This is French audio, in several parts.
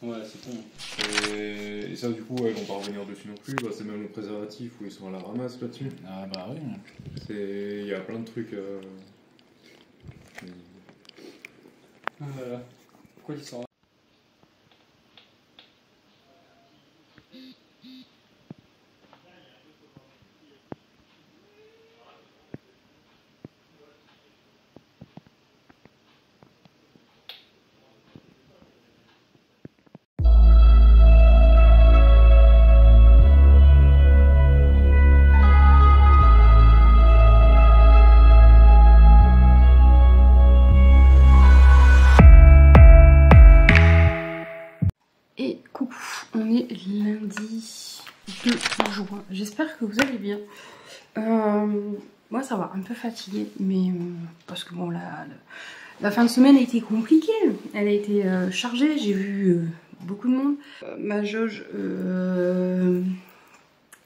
Ouais, c'est con. Et ça, du coup, elles vont pas revenir dessus non plus. Bah, c'est même le préservatif où ils sont à la ramasse là-dessus. Ah bah oui. Il y a plein de trucs. Voilà. Pourquoi il sort là? Et coucou, on est lundi 2 juin. J'espère que vous allez bien. Moi ça va, un peu fatiguée, mais parce que bon la fin de semaine a été compliquée. Elle a été chargée, j'ai vu beaucoup de monde. Ma jauge,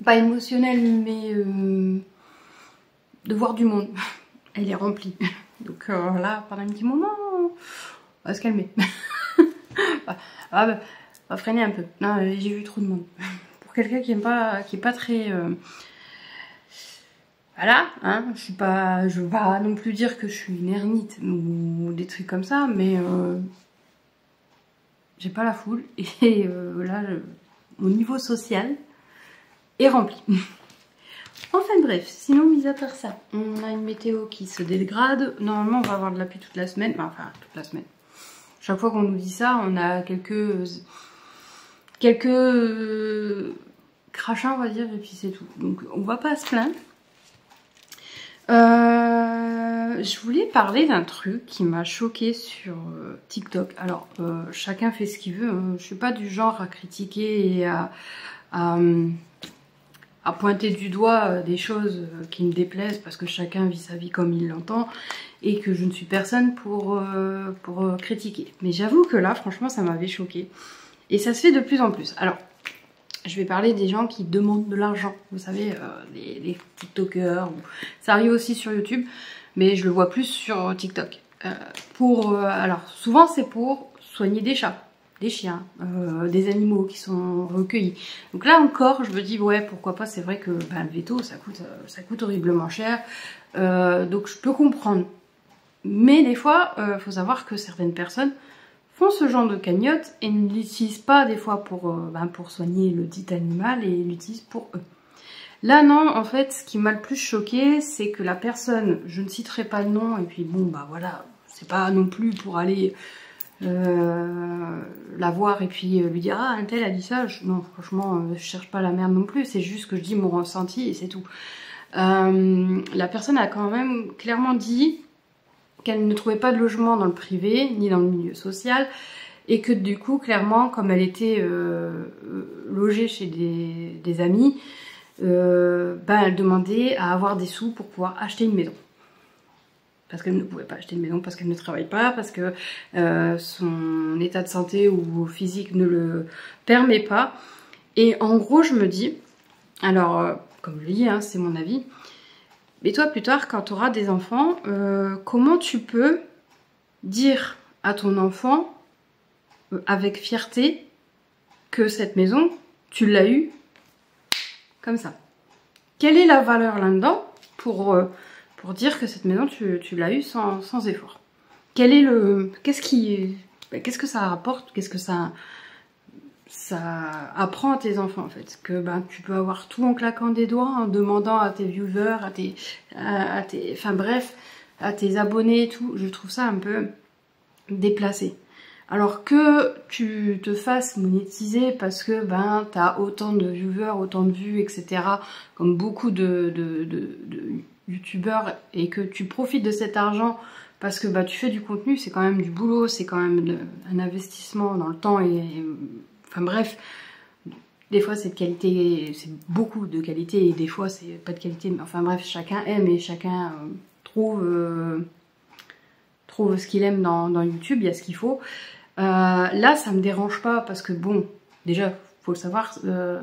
pas émotionnelle, mais de voir du monde, elle est remplie. Donc là, pendant un petit moment, on va se calmer. On va freiner un peu. Non, j'ai vu trop de monde. Pour quelqu'un qui est pas très... Voilà, hein, je veux pas non plus dire que je suis une ermite ou des trucs comme ça, mais j'ai pas la foule. Et là, mon niveau social est rempli. Enfin bref, sinon mis à part ça, on a une météo qui se dégrade. Normalement, on va avoir de la pluie toute la semaine. Enfin, toute la semaine. Chaque fois qu'on nous dit ça, on a quelques crachats, on va dire, et puis c'est tout. Donc on va pas se plaindre. Je voulais parler d'un truc qui m'a choquée sur TikTok. Alors chacun fait ce qu'il veut, hein. Je suis pas du genre à critiquer et à pointer du doigt des choses qui me déplaisent, parce que chacun vit sa vie comme il l'entend et que je ne suis personne pour critiquer. Mais j'avoue que là, franchement, ça m'avait choquée. Et ça se fait de plus en plus. Alors, je vais parler des gens qui demandent de l'argent. Vous savez, les TikTokers. Ça arrive aussi sur YouTube, mais je le vois plus sur TikTok. Alors, souvent, c'est pour soigner des chats, des chiens, des animaux qui sont recueillis. Donc là encore, je me dis, ouais, pourquoi pas, c'est vrai que le veto, ça coûte horriblement cher. Donc je peux comprendre. Mais des fois, faut savoir que certaines personnes font ce genre de cagnotte et ne l'utilisent pas des fois pour soigner le dit animal, et l'utilisent pour eux. Là non, en fait, ce qui m'a le plus choqué, c'est que la personne, je ne citerai pas le nom, et puis bon, bah voilà, c'est pas non plus pour aller la voir et puis lui dire ah un tel a dit ça. Non, franchement, je cherche pas la merde non plus, c'est juste que je dis mon ressenti et c'est tout. La personne a quand même clairement dit qu'elle ne trouvait pas de logement dans le privé ni dans le milieu social, et que du coup clairement, comme elle était logée chez des amis, elle demandait à avoir des sous pour pouvoir acheter une maison, parce qu'elle ne pouvait pas acheter une maison, parce qu'elle ne travaille pas, parce que son état de santé ou physique ne le permet pas. Et en gros je me dis, alors comme je le dis, hein, c'est mon avis, mais toi plus tard quand tu auras des enfants, comment tu peux dire à ton enfant avec fierté que cette maison tu l'as eue comme ça? Quelle est la valeur là-dedans pour dire que cette maison tu l'as eue sans effort? Qu'est-ce que ça rapporte? Qu'est-ce que ça apprend à tes enfants en fait? Que tu peux avoir tout en claquant des doigts, en demandant à tes viewers, à tes abonnés et tout. Je trouve ça un peu déplacé. Alors que tu te fasses monétiser parce que t'as autant de viewers, autant de vues, etc. comme beaucoup de youtubeurs, et que tu profites de cet argent parce que tu fais du contenu, c'est quand même du boulot, c'est quand même un investissement dans le temps enfin bref, des fois c'est de qualité, c'est beaucoup de qualité, et des fois c'est pas de qualité, mais enfin bref, chacun aime et chacun trouve ce qu'il aime dans YouTube, il y a ce qu'il faut. Là ça me dérange pas, parce que bon, déjà faut le savoir,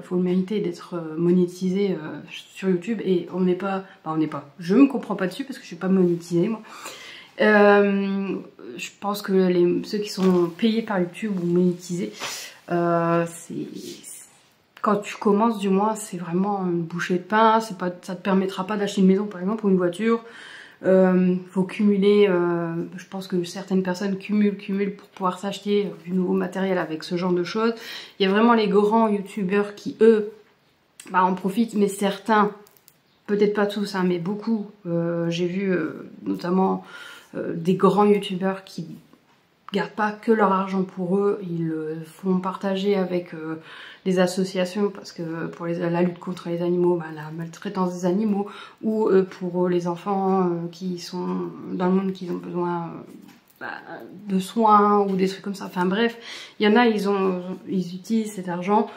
faut le mériter d'être monétisé sur YouTube, et je me comprends pas dessus parce que je suis pas monétisée moi. Je pense que ceux qui sont payés par YouTube ou monétisés Quand tu commences, du moins, c'est vraiment une bouchée de pain. Ça te permettra pas d'acheter une maison, par exemple, ou une voiture. Faut cumuler. Je pense que certaines personnes cumulent pour pouvoir s'acheter du nouveau matériel avec ce genre de choses. Il y a vraiment les grands youtubeurs qui, eux, en profitent, mais certains, peut-être pas tous, hein, mais beaucoup. J'ai vu notamment des grands youtubeurs qui gardent pas que leur argent pour eux, ils le font partager avec des associations, parce que pour la lutte contre les animaux, la maltraitance des animaux, ou pour les enfants qui sont dans le monde, qui ont besoin de soins ou des trucs comme ça. Enfin bref, il y en a, ils utilisent cet argent,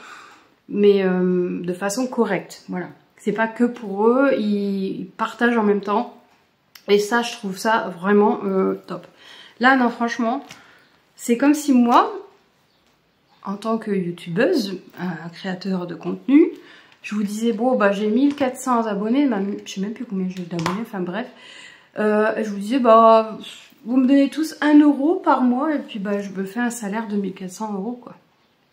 mais de façon correcte. Voilà, c'est pas que pour eux, ils partagent en même temps, et ça, je trouve ça vraiment top. Là, non, franchement, c'est comme si moi, en tant que youtubeuse, un créateur de contenu, je vous disais, bon, j'ai 1400 abonnés, je sais même plus combien j'ai d'abonnés, enfin bref. Je vous disais, vous me donnez tous 1 euro par mois, et puis je me fais un salaire de 1400 euros, quoi.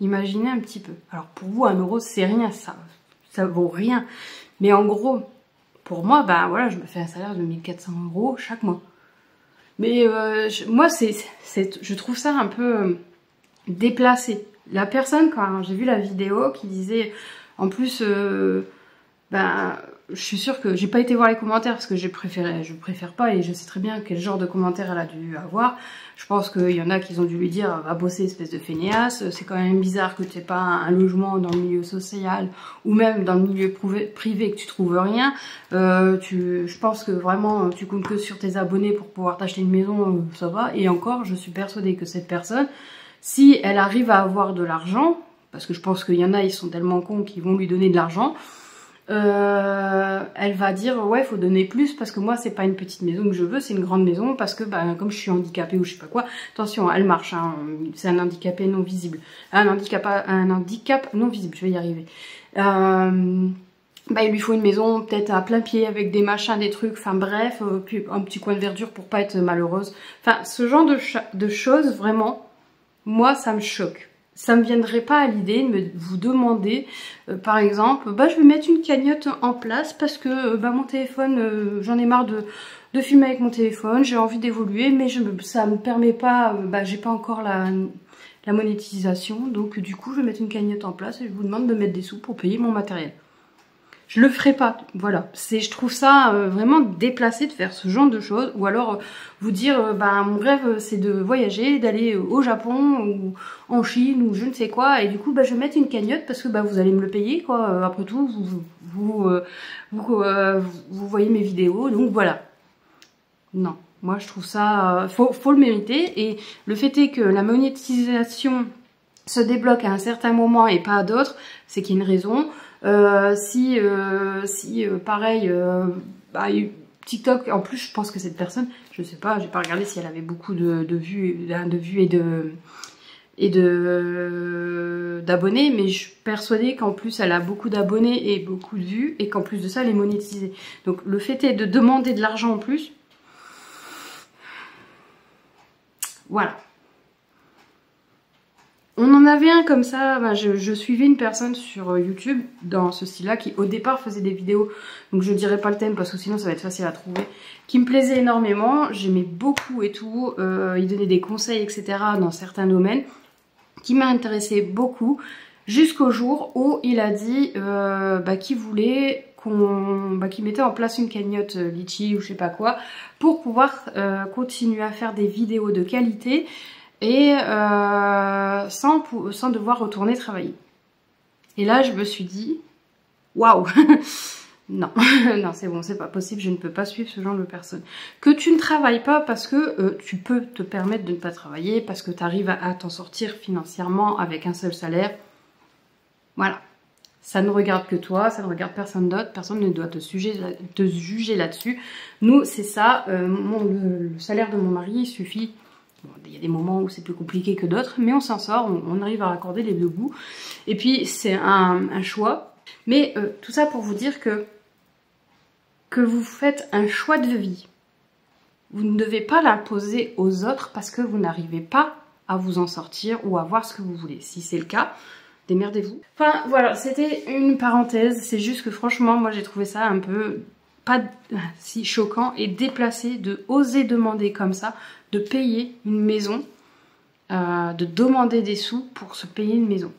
Imaginez un petit peu. Alors pour vous, 1 euro, c'est rien, ça vaut rien. Mais en gros, pour moi, voilà, je me fais un salaire de 1400 euros chaque mois. Mais moi, je trouve ça un peu déplacé. La personne, quand j'ai vu la vidéo, qui disait, en plus, je suis sûre que j'ai pas été voir les commentaires parce que je préfère pas, et je sais très bien quel genre de commentaires elle a dû avoir. Je pense qu'il y en a qui ont dû lui dire, va bosser espèce de feignasse, c'est quand même bizarre que tu n'aies pas un logement dans le milieu social ou même dans le milieu privé, que tu trouves rien. Je pense que vraiment tu comptes que sur tes abonnés pour pouvoir t'acheter une maison, ça va. Et encore, je suis persuadée que cette personne, si elle arrive à avoir de l'argent, parce que je pense qu'il y en a, ils sont tellement cons qu'ils vont lui donner de l'argent, elle va dire ouais, faut donner plus, parce que moi c'est pas une petite maison que je veux, c'est une grande maison, parce que comme je suis handicapée ou je sais pas quoi, attention, elle marche, hein, c'est un handicapé non visible, un handicap non visible, je vais y arriver. Il lui faut une maison peut-être à plein pied avec des machins, des trucs, enfin bref, puis un petit coin de verdure pour pas être malheureuse. Enfin, ce genre de choses, vraiment, moi ça me choque. Ça me viendrait pas à l'idée de vous demander, par exemple, je vais mettre une cagnotte en place parce que mon téléphone, j'en ai marre de filmer avec mon téléphone, j'ai envie d'évoluer, mais ça me permet pas, j'ai pas encore la monétisation, donc du coup je vais mettre une cagnotte en place et je vous demande de mettre des sous pour payer mon matériel. Je le ferai pas, voilà. Je trouve ça vraiment déplacé de faire ce genre de choses, ou alors vous dire, mon rêve c'est de voyager, d'aller au Japon ou en Chine ou je ne sais quoi, et du coup je vais mettre une cagnotte parce que vous allez me le payer, quoi. Après tout, vous voyez mes vidéos, donc voilà. Non, moi je trouve ça, faut le mériter, et le fait est que la monétisation se débloque à un certain moment et pas à d'autres, c'est qu'il y a une raison. Pareil, TikTok, en plus je pense que cette personne, je sais pas, j'ai pas regardé si elle avait beaucoup de vues et d'abonnés, mais je suis persuadée qu'en plus elle a beaucoup d'abonnés et beaucoup de vues, et qu'en plus de ça elle est monétisée. Donc le fait est de demander de l'argent en plus, voilà. On en avait un comme ça, je suivais une personne sur YouTube dans ce style-là qui au départ faisait des vidéos, donc je dirais pas le thème parce que sinon ça va être facile à trouver, qui me plaisait énormément, j'aimais beaucoup et tout, il donnait des conseils etc. dans certains domaines, qui m'a intéressé beaucoup, jusqu'au jour où il a dit qu'il voulait qu'il mettait en place une cagnotte Litchi ou je sais pas quoi, pour pouvoir continuer à faire des vidéos de qualité, et sans devoir retourner travailler. Et là je me suis dit waouh, non, non c'est bon, c'est pas possible, je ne peux pas suivre ce genre de personnes. Que tu ne travailles pas parce que tu peux te permettre de ne pas travailler, parce que tu arrives à t'en sortir financièrement avec un seul salaire, voilà. Ça ne regarde que toi, ça ne regarde personne d'autre, personne ne doit te juger là-dessus. Nous c'est ça, le salaire de mon mari il suffit. Bon, il y a des moments où c'est plus compliqué que d'autres, mais on s'en sort, on arrive à raccorder les deux bouts. Et puis c'est un choix. Mais tout ça pour vous dire que vous faites un choix de vie. Vous ne devez pas l'imposer aux autres parce que vous n'arrivez pas à vous en sortir ou à voir ce que vous voulez. Si c'est le cas, démerdez-vous. Enfin voilà, c'était une parenthèse. C'est juste que franchement, moi j'ai trouvé ça un peu pas si choquant et déplacé de oser demander comme ça, de payer une maison, de demander des sous pour se payer une maison.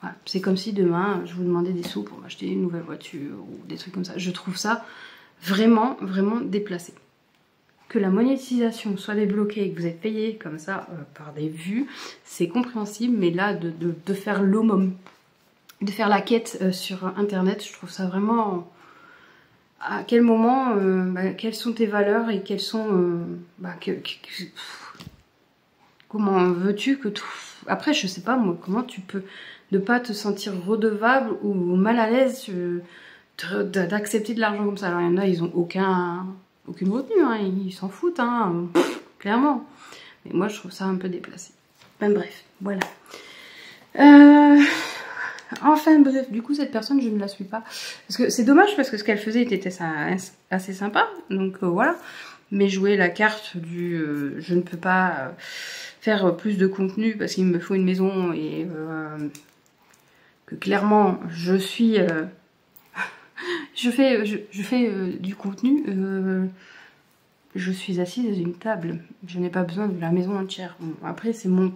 Voilà. C'est comme si demain je vous demandais des sous pour m'acheter une nouvelle voiture ou des trucs comme ça. Je trouve ça vraiment, vraiment déplacé. Que la monétisation soit débloquée et que vous êtes payé comme ça par des vues, c'est compréhensible, mais là de faire l'homme, de faire la quête sur internet, je trouve ça vraiment... À quel moment, quelles sont tes valeurs et quelles sont... comment veux-tu que tout... Après, je sais pas moi, comment tu peux ne pas te sentir redevable ou mal à l'aise d'accepter de l'argent comme ça. Alors il y en a, ils ont aucune retenue, hein, ils s'en foutent, hein, clairement. Mais moi, je trouve ça un peu déplacé. Enfin bref, voilà. Enfin bref, du coup cette personne je ne la suis pas. Parce que c'est dommage parce que ce qu'elle faisait était assez sympa. Donc voilà. Mais jouer la carte du je ne peux pas faire plus de contenu parce qu'il me faut une maison et que clairement je suis... je fais du contenu. Je suis assise à une table. Je n'ai pas besoin de la maison entière. Bon, après, c'est mon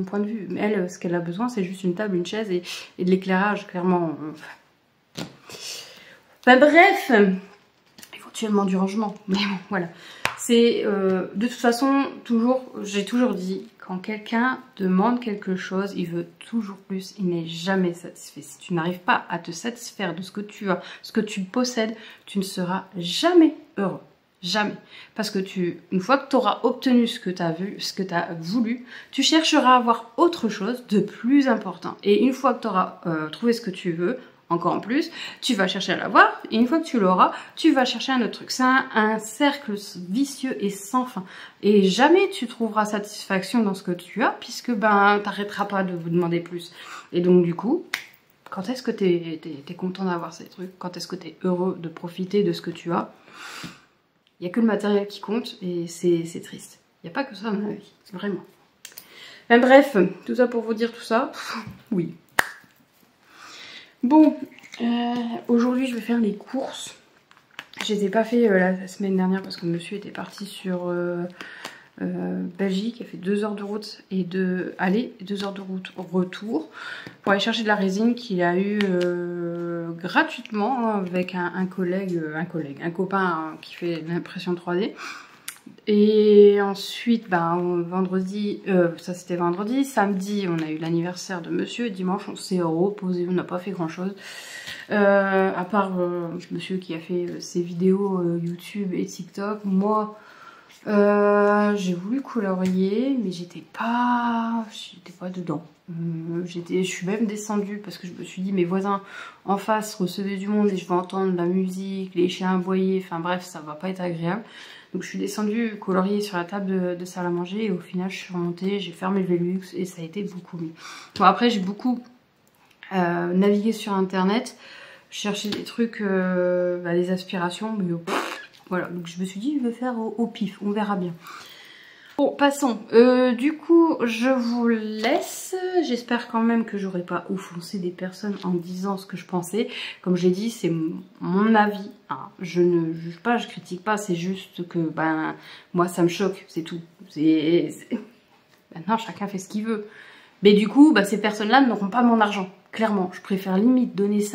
point de vue. Mais elle, ce qu'elle a besoin, c'est juste une table, une chaise et de l'éclairage, clairement. Enfin bref, éventuellement du rangement. Mais bon, voilà. C'est de toute façon, j'ai toujours dit, quand quelqu'un demande quelque chose, il veut toujours plus. Il n'est jamais satisfait. Si tu n'arrives pas à te satisfaire de ce que tu as, ce que tu possèdes, tu ne seras jamais heureux. Jamais. Parce que une fois que tu auras obtenu ce que tu as voulu, tu chercheras à avoir autre chose de plus important. Et une fois que tu auras trouvé ce que tu veux, encore en plus, tu vas chercher à l'avoir. Et une fois que tu l'auras, tu vas chercher un autre truc. C'est un cercle vicieux et sans fin. Et jamais tu trouveras satisfaction dans ce que tu as, puisque t'arrêteras pas de vous demander plus. Et donc du coup, quand est-ce que t'es content d'avoir ces trucs? Quand est-ce que t'es heureux de profiter de ce que tu as? Il n'y a que le matériel qui compte et c'est triste. Il n'y a pas que ça dans la vie, vraiment. Enfin, bref, tout ça pour vous dire tout ça. Oui. Bon, aujourd'hui je vais faire les courses. Je les ai pas fait la semaine dernière parce que monsieur était parti sur Belgique. Il a fait 2 heures de route et aller et 2 heures de route retour pour aller chercher de la résine qu'il a eu gratuitement avec un copain qui fait l'impression 3D. Et ensuite, vendredi, ça c'était vendredi, samedi on a eu l'anniversaire de monsieur, et dimanche on s'est reposé, on n'a pas fait grand chose. À part monsieur qui a fait ses vidéos YouTube et TikTok, moi j'ai voulu colorier mais j'étais pas dedans. Je suis même descendue parce que je me suis dit mes voisins en face recevaient du monde et je vais entendre la musique, les chiens aboyer, enfin bref ça va pas être agréable. Donc je suis descendue colorier sur la table de salle à manger et au final je suis remontée, j'ai fermé le Velux et ça a été beaucoup mieux. Bon après j'ai beaucoup navigué sur internet, cherché des trucs, des aspirations, mais voilà, donc je me suis dit je vais faire au pif, on verra bien. Bon, passons. Du coup, je vous laisse. J'espère quand même que j'aurai pas offensé des personnes en disant ce que je pensais. Comme j'ai dit, c'est mon avis. Hein. Je ne juge pas, je critique pas. C'est juste que, moi, ça me choque. C'est tout. Maintenant, chacun fait ce qu'il veut. Mais du coup, ces personnes-là n'auront pas mon argent. Clairement, je préfère limite donner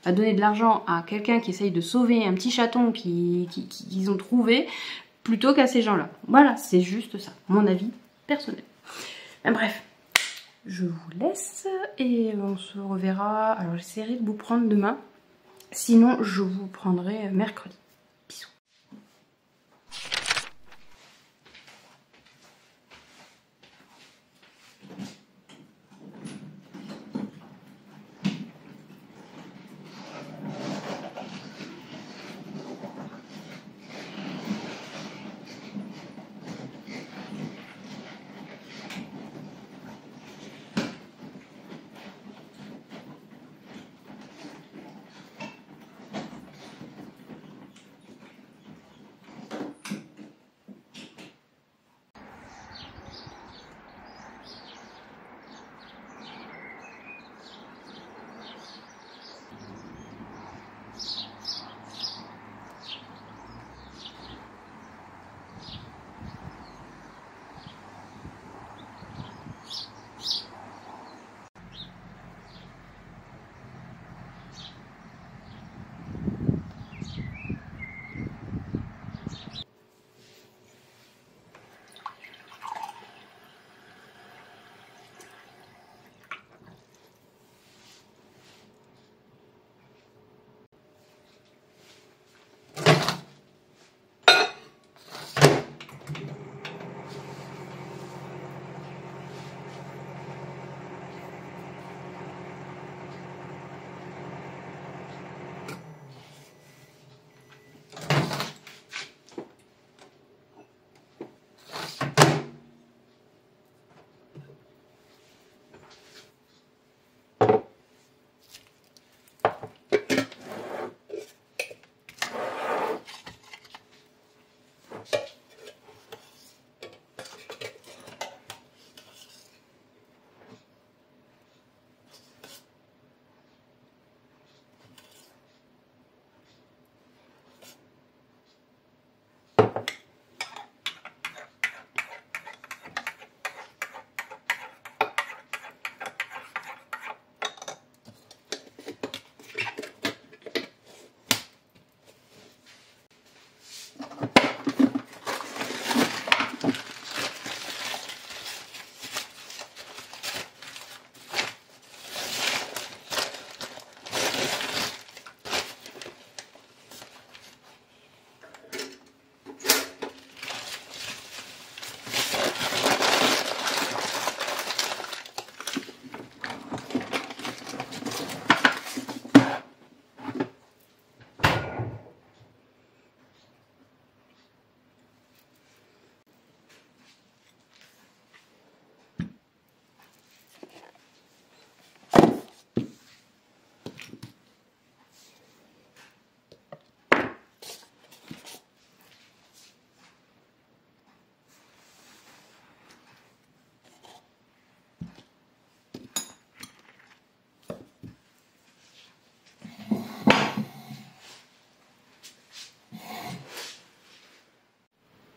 donner de l'argent à quelqu'un qui essaye de sauver un petit chaton qu'ils ont trouvé, plutôt qu'à ces gens-là. Voilà, c'est juste ça, mon avis personnel. Bref, je vous laisse et on se reverra. Alors j'essaierai de vous prendre demain, sinon je vous prendrai mercredi. Bisous.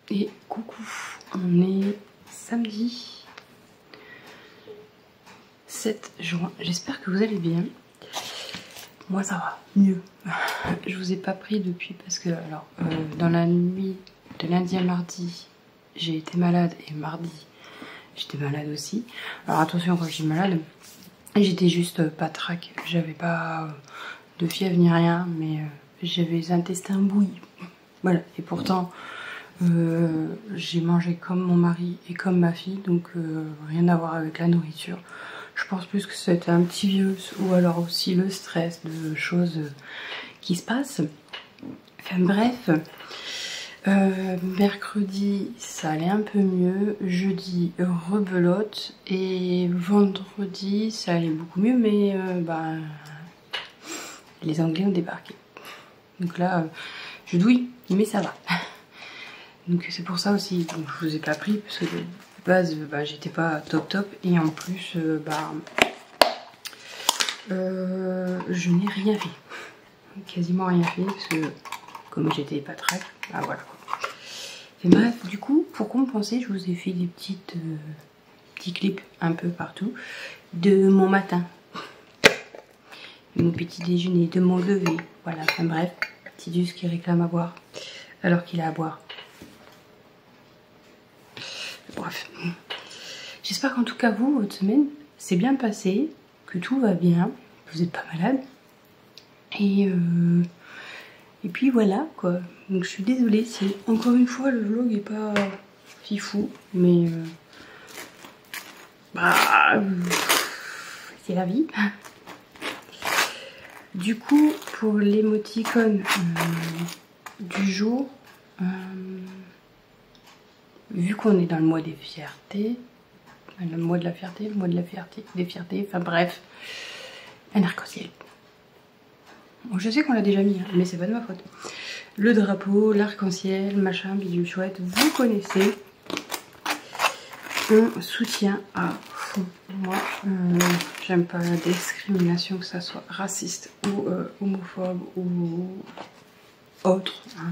Et coucou, on est samedi 7 juin. J'espère que vous allez bien. Moi ça va, mieux. Je vous ai pas pris depuis parce que alors dans la nuit de lundi à mardi, j'ai été malade et mardi, j'étais malade aussi. Alors attention, quand je dis malade, j'étais juste patraque. J'avais pas de fièvre ni rien, mais j'avais les intestins bouillis. Voilà, et pourtant j'ai mangé comme mon mari et comme ma fille, donc rien à voir avec la nourriture. Je pense plus que c'était un petit virus ou alors aussi le stress de choses qui se passent. Enfin bref, mercredi ça allait un peu mieux, jeudi rebelote et vendredi ça allait beaucoup mieux, mais les Anglais ont débarqué. Donc là, je douille, mais ça va. Donc c'est pour ça aussi, donc, je vous ai pas pris parce que de base, j'étais pas top et en plus, je n'ai rien fait, quasiment rien fait parce que comme j'étais patraque, voilà. Et bref, du coup, pour compenser, je vous ai fait des petits clips un peu partout de mon matin, de mon petit déjeuner, de mon lever, voilà. Enfin bref, Tidus qui réclame à boire alors qu'il a à boire. Bref, j'espère qu'en tout cas vous, votre semaine s'est bien passée, que tout va bien, vous n'êtes pas malade. Et puis voilà quoi. Donc je suis désolée si encore une fois le vlog est pas fifou, mais c'est la vie. Du coup, pour l'émoticône du jour, vu qu'on est dans le mois des fiertés, le mois de la fierté, des fiertés, enfin bref, un arc-en-ciel. Bon, je sais qu'on l'a déjà mis, hein, mais c'est pas de ma faute. Le drapeau, l'arc-en-ciel, machin, bidule chouette, vous connaissez. On soutient à fond. Moi, j'aime pas la discrimination, que ça soit raciste ou homophobe ou autre. Hein.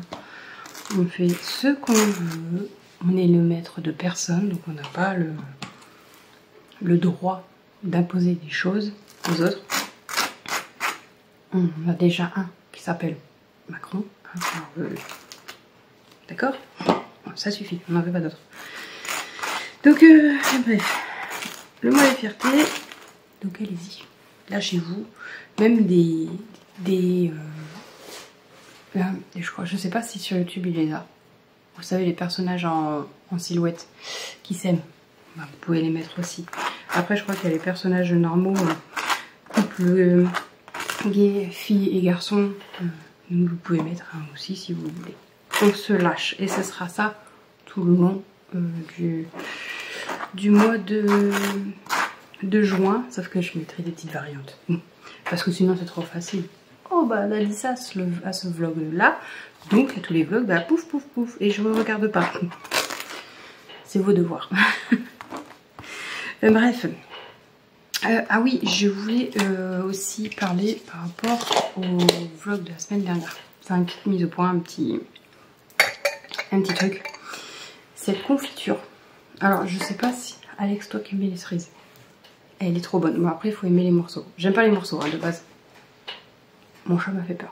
On fait ce qu'on veut. On est le maître de personne, donc on n'a pas le droit d'imposer des choses aux autres. On a déjà un qui s'appelle Macron. D'accord? Ça suffit, on n'en veut pas d'autres. Donc, bref, le mois des fiertés, donc allez-y, lâchez-vous. Même je crois, je sais pas si sur YouTube il les a. Vous savez, les personnages en silhouette qui s'aiment, vous pouvez les mettre aussi. Après, je crois qu'il y a les personnages normaux, couple gay, filles et garçons. Donc vous pouvez mettre un aussi si vous voulez. On se lâche et ce sera ça tout le long du mois de juin. Sauf que je mettrai des petites variantes. Parce que sinon c'est trop facile. Oh bah elle a dit ça à ce vlog là. Donc à tous les vlogs, pouf pouf pouf. Et je ne regarde pas. C'est vos devoirs. Bref. Ah oui, je voulais aussi parler par rapport au vlog de la semaine dernière. C'est une petite mise au point, un petit truc. Cette confiture. Alors, je sais pas si Alex, toi qui aimais les cerises, elle est trop bonne. Bon, après, il faut aimer les morceaux. J'aime pas les morceaux hein, de base. Mon chat m'a fait peur.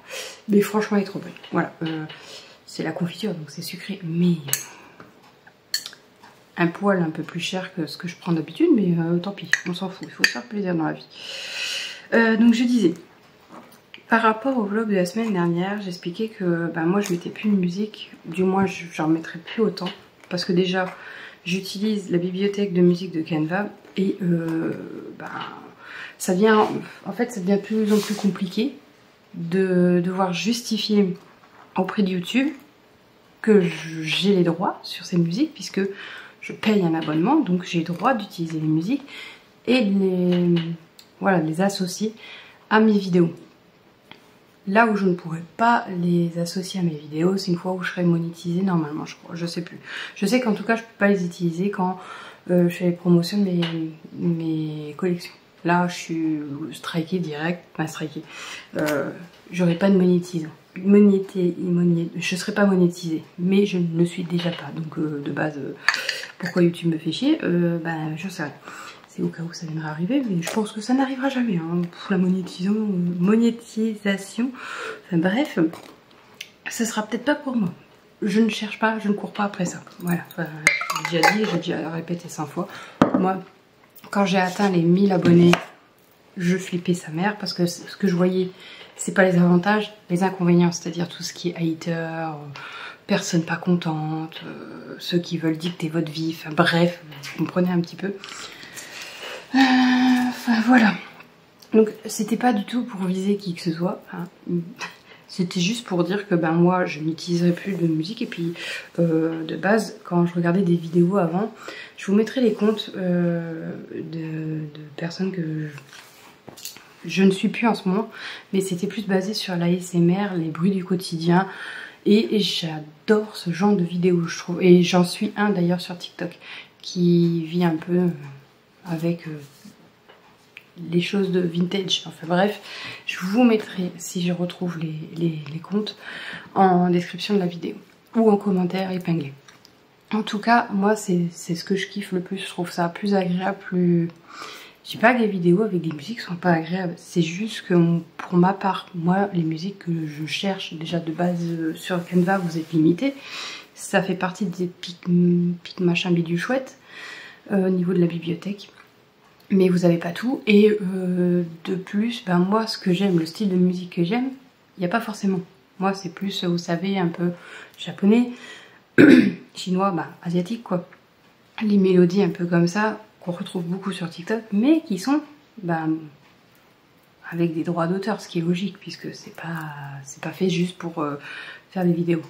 Mais franchement, elle est trop bonne. Voilà. C'est la confiture, donc c'est sucré. Mais un poil un peu plus cher que ce que je prends d'habitude, mais tant pis, on s'en fout, il faut se faire plaisir dans la vie. Donc je disais, par rapport au vlog de la semaine dernière, j'expliquais que moi je mettais plus de musique, du moins j'en mettrais plus autant, parce que déjà j'utilise la bibliothèque de musique de Canva et ça devient de plus en plus compliqué de devoir justifier auprès de YouTube que j'ai les droits sur ces musiques, puisque je paye un abonnement, donc j'ai le droit d'utiliser les musiques et de les associer à mes vidéos. Là où je ne pourrais pas les associer à mes vidéos, c'est une fois où je serai monétisée normalement, je crois, je sais plus. Je sais qu'en tout cas, je peux pas les utiliser quand je fais les promotions de mes collections. là je suis strikée direct, pas strikée. J'aurais pas de monétisation. Je serais pas monétisée, mais je ne le suis déjà pas. Donc de base, pourquoi YouTube me fait chier, ben je sais. C'est au cas où ça viendra arriver, mais je pense que ça n'arrivera jamais. Hein. Pour la monétisation, enfin bref, ça sera peut-être pas pour moi. Je ne cherche pas, je ne cours pas après ça. Voilà, enfin, j'ai déjà dit, j'ai déjà répété 100 fois. Moi, quand j'ai atteint les 1000 abonnés, je flippais sa mère parce que ce que je voyais, c'est pas les avantages, les inconvénients, c'est-à-dire tout ce qui est hater, personnes pas contentes, ceux qui veulent dicter votre vie, enfin bref, vous comprenez un petit peu. Enfin voilà. Donc c'était pas du tout pour viser qui que ce soit. Hein. C'était juste pour dire que ben moi je n'utiliserai plus de musique et puis de base quand je regardais des vidéos avant, je vous mettrai les comptes de personnes que je ne suis plus en ce moment, mais c'était plus basé sur l'ASMR, les bruits du quotidien et j'adore ce genre de vidéos je trouve et j'en suis un d'ailleurs sur TikTok qui vit un peu avec les choses de vintage, enfin bref, je vous mettrai si je retrouve les comptes en description de la vidéo ou en commentaire épinglé. En tout cas, moi c'est ce que je kiffe le plus, je trouve ça plus agréable, plus... Je dis pas que les vidéos avec des musiques sont pas agréables, c'est juste que pour ma part, moi les musiques que je cherche déjà de base sur Canva, vous êtes limité, ça fait partie des pics machin bidule chouette au niveau de la bibliothèque. Mais vous avez pas tout et de plus, ben moi ce que j'aime, le style de musique que j'aime, il n'y a pas forcément. Moi c'est plus, vous savez, un peu japonais, chinois, ben asiatique quoi. Les mélodies un peu comme ça, qu'on retrouve beaucoup sur TikTok, mais qui sont ben, avec des droits d'auteur, ce qui est logique, puisque c'est pas fait juste pour faire des vidéos.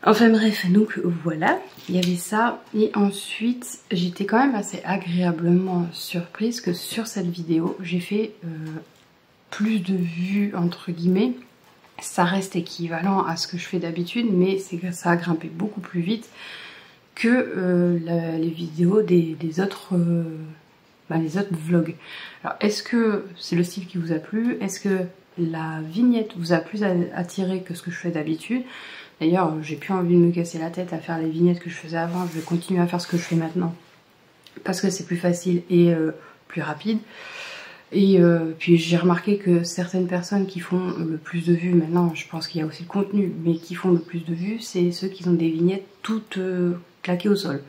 Enfin bref, donc voilà, il y avait ça. Et ensuite, j'étais quand même assez agréablement surprise que sur cette vidéo, j'ai fait plus de vues, entre guillemets. Ça reste équivalent à ce que je fais d'habitude, mais c'est que ça a grimpé beaucoup plus vite que les vidéos des autres vlogs. Alors, est-ce que c'est le style qui vous a plu? Est-ce que la vignette vous a plus attiré que ce que je fais d'habitude? D'ailleurs, j'ai plus envie de me casser la tête à faire les vignettes que je faisais avant. Je vais continuer à faire ce que je fais maintenant. Parce que c'est plus facile et plus rapide. Et puis j'ai remarqué que certaines personnes qui font le plus de vues, maintenant je pense qu'il y a aussi le contenu, mais qui font le plus de vues, c'est ceux qui ont des vignettes toutes claquées au sol.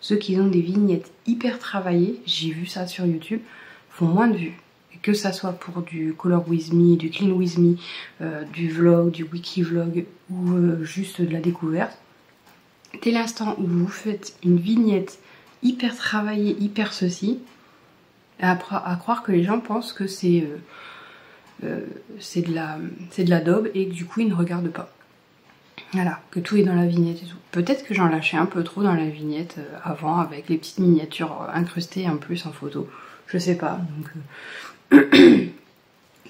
Ceux qui ont des vignettes hyper travaillées, j'ai vu ça sur YouTube, font moins de vues. Que ça soit pour du Color With Me, du Clean With Me, du vlog, du wiki vlog ou juste de la découverte. Dès l'instant où vous faites une vignette hyper travaillée, hyper ceci, à croire que les gens pensent que c'est de la daube et que du coup ils ne regardent pas. Voilà, que tout est dans la vignette et tout. Peut-être que j'en lâchais un peu trop dans la vignette avant avec les petites miniatures incrustées en plus en photo. Je sais pas,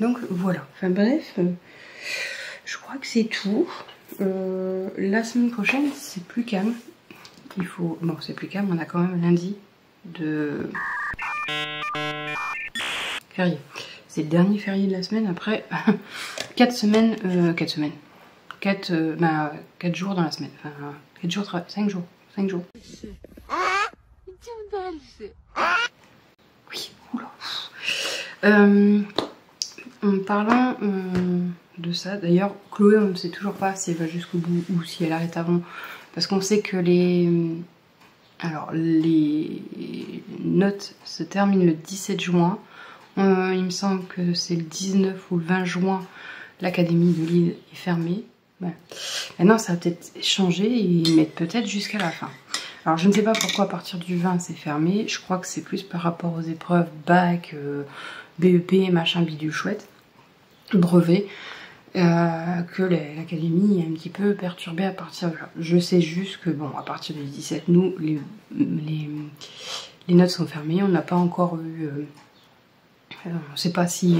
donc voilà, enfin bref, je crois que c'est tout. La semaine prochaine c'est plus calme. Bon c'est plus calme, on a quand même lundi de férié. C'est le dernier férié de la semaine, après 4 jours dans la semaine. Enfin 4 jours, 5 jours. Oui, oula. En parlant de ça, d'ailleurs, Chloé, on ne sait toujours pas si elle va jusqu'au bout ou si elle arrête avant. Parce qu'on sait que les notes se terminent le 17 juin. Il me semble que c'est le 19 ou le 20 juin, l'académie de Lille est fermée. Ouais. Maintenant, ça va peut-être changer et ils mettent peut-être jusqu'à la fin. Alors, je ne sais pas pourquoi à partir du 20 c'est fermé. Je crois que c'est plus par rapport aux épreuves bac, BEP, machin bidule chouette, brevet, que l'académie est un petit peu perturbée à partir de là. Je sais juste que, bon, à partir du 17, nous, les notes sont fermées. On n'a pas encore eu... on ne sait pas si...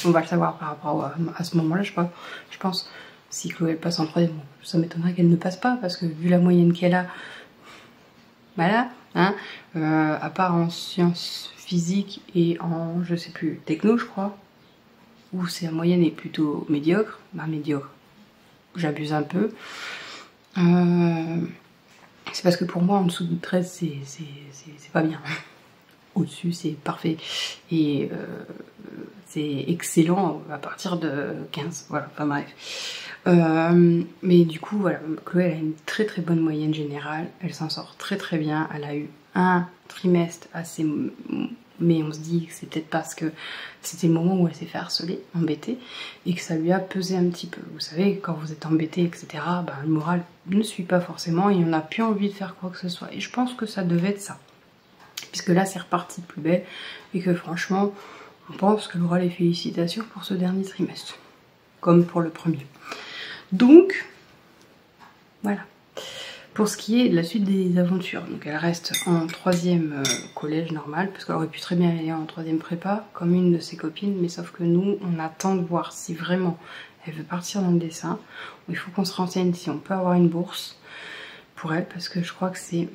On va le savoir par rapport à ce moment-là, je pense. Si Chloé passe en 3e, bon, ça m'étonnerait qu'elle ne passe pas, parce que vu la moyenne qu'elle a, voilà, Hein, à part en sciences physiques et en, je sais plus, techno je crois, où c'est la moyenne est plutôt médiocre. Bah médiocre, j'abuse un peu. C'est parce que pour moi en dessous de 13 c'est pas bien. Au-dessus c'est parfait. Et c'est excellent à partir de 15. Voilà, enfin bref. Mais du coup voilà, Chloé elle a une très très bonne moyenne générale. Elle s'en sort très très bien. Elle a eu un trimestre assez... Mais on se dit que c'est peut-être parce que c'était le moment où elle s'est fait harceler, embêter, et que ça lui a pesé un petit peu. Vous savez, quand vous êtes embêté, etc., ben, le moral ne suit pas forcément et on n'a plus envie de faire quoi que ce soit. Et je pense que ça devait être ça. Puisque là, c'est reparti de plus belle et que franchement, on pense qu'elle aura les félicitations pour ce dernier trimestre. Comme pour le premier. Donc, voilà. Pour ce qui est de la suite des aventures, donc elle reste en 3e collège normal, parce qu'elle aurait pu très bien aller en 3e prépa, comme une de ses copines, mais sauf que nous, on attend de voir si vraiment elle veut partir dans le dessin. Il faut qu'on se renseigne si on peut avoir une bourse pour elle, parce que je crois que c'est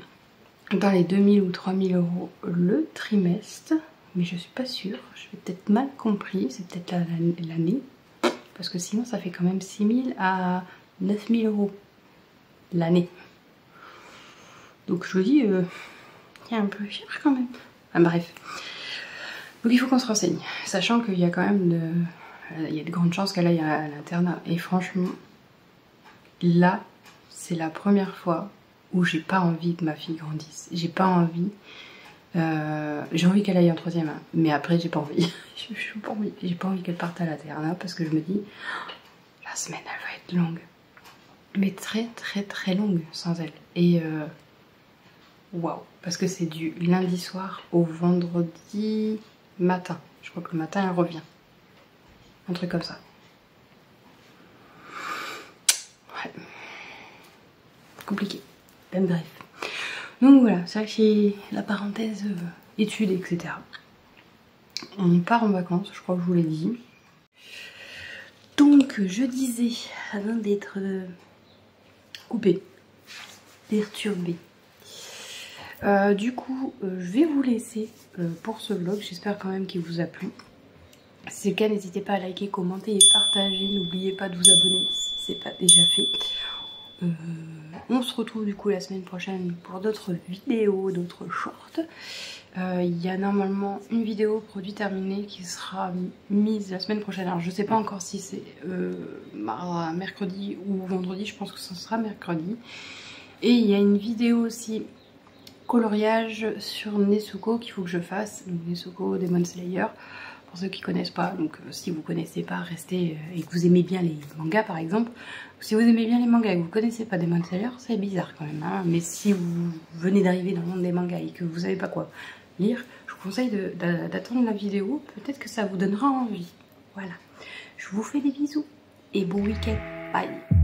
dans les 2000 ou 3000 euros le trimestre, mais je suis pas sûre, je vais peut-être mal compris, c'est peut-être l'année, parce que sinon ça fait quand même 6000 à 9000 euros l'année. Donc je vous dis, il y a un peu cher quand même. Enfin, bref. Donc il faut qu'on se renseigne. Sachant qu'il y a quand même il y a de grandes chances qu'elle aille à l'internat. Et franchement, là, c'est la première fois où j'ai pas envie que ma fille grandisse. J'ai pas envie. J'ai envie qu'elle aille en 3e, hein, mais après j'ai pas envie. J'ai pas envie qu'elle parte à l'internat parce que je me dis, la semaine elle va être longue. Mais très très très longue sans elle. Et waouh, parce que c'est du lundi soir au vendredi matin. Je crois que le matin elle revient. Un truc comme ça. Ouais. Compliqué. Ben bref. Donc voilà, c'est vrai que c'est la parenthèse études, etc. On part en vacances, je crois que je vous l'ai dit. Donc je disais, avant d'être coupée, perturbée. Du coup, je vais vous laisser pour ce vlog. J'espère quand même qu'il vous a plu. Si c'est le cas, n'hésitez pas à liker, commenter et partager. N'oubliez pas de vous abonner si ce n'est pas déjà fait. On se retrouve du coup la semaine prochaine pour d'autres vidéos, d'autres shorts. Il y a normalement une vidéo produit terminée qui sera mise la semaine prochaine. Alors je sais pas encore si c'est mercredi ou vendredi, je pense que ce sera mercredi. Et il y a une vidéo aussi coloriage sur Nezuko qu'il faut que je fasse. Donc Nezuko Demon Slayer, pour ceux qui connaissent pas. Donc si vous connaissez pas, restez et que vous aimez bien les mangas par exemple. Si vous aimez bien les mangas et que vous connaissez pas Demon Slayer, c'est bizarre quand même, hein. Mais si vous venez d'arriver dans le monde des mangas et que vous savez pas quoi lire, je vous conseille d'attendre la vidéo. Peut-être que ça vous donnera envie. Voilà. Je vous fais des bisous et bon week-end. Bye.